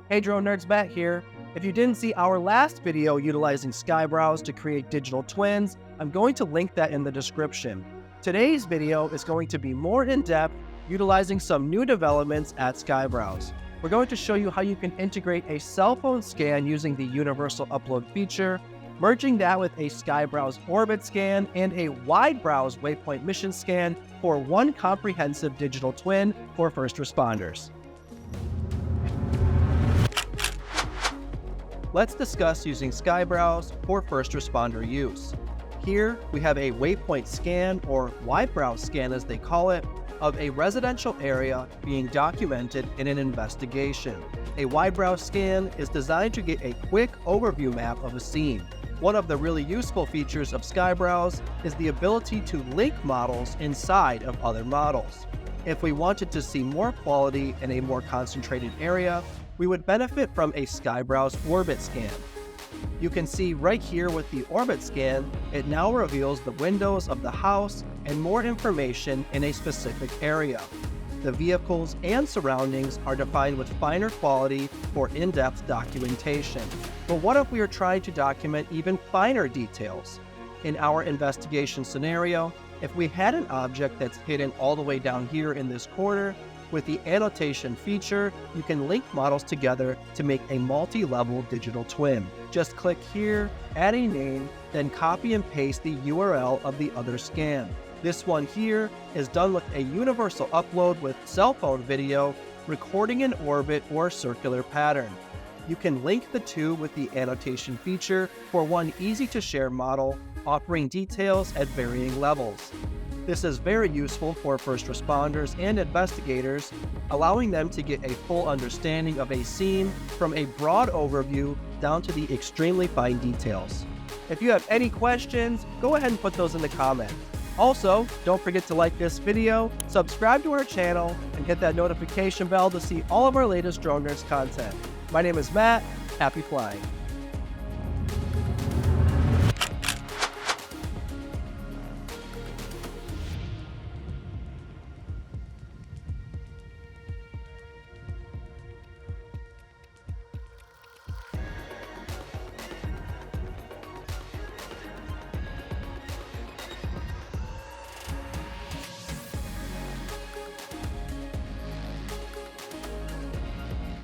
Hey Drone Nerds, Matt here. If you didn't see our last video utilizing Skybrowse to create digital twins, I'm going to link that in the description. Today's video is going to be more in-depth, utilizing some new developments at Skybrowse. We're going to show you how you can integrate a cell phone scan using the universal upload feature, merging that with a Skybrowse orbit scan and a wide browse waypoint mission scan for one comprehensive digital twin for first responders. Let's discuss using Skybrowse for first responder use. Here, we have a waypoint scan, or wide browse scan as they call it, of a residential area being documented in an investigation. A wide browse scan is designed to get a quick overview map of a scene. One of the really useful features of Skybrowse is the ability to link models inside of other models. If we wanted to see more quality in a more concentrated area, we would benefit from a Skybrowse orbit scan. You can see right here with the orbit scan, it now reveals the windows of the house and more information in a specific area. The vehicles and surroundings are defined with finer quality for in-depth documentation. But what if we are trying to document even finer details? In our investigation scenario, if we had an object that's hidden all the way down here in this corner, with the annotation feature, you can link models together to make a multi-level digital twin. Just click here, add a name, then copy and paste the URL of the other scan. This one here is done with a universal upload with cell phone video, recording an orbit or circular pattern. You can link the two with the annotation feature for one easy-to-share model, offering details at varying levels. This is very useful for first responders and investigators, allowing them to get a full understanding of a scene from a broad overview down to the extremely fine details. If you have any questions, go ahead and put those in the comments. Also, don't forget to like this video, subscribe to our channel, and hit that notification bell to see all of our latest Drone Nerds content. My name is Matt. Happy flying.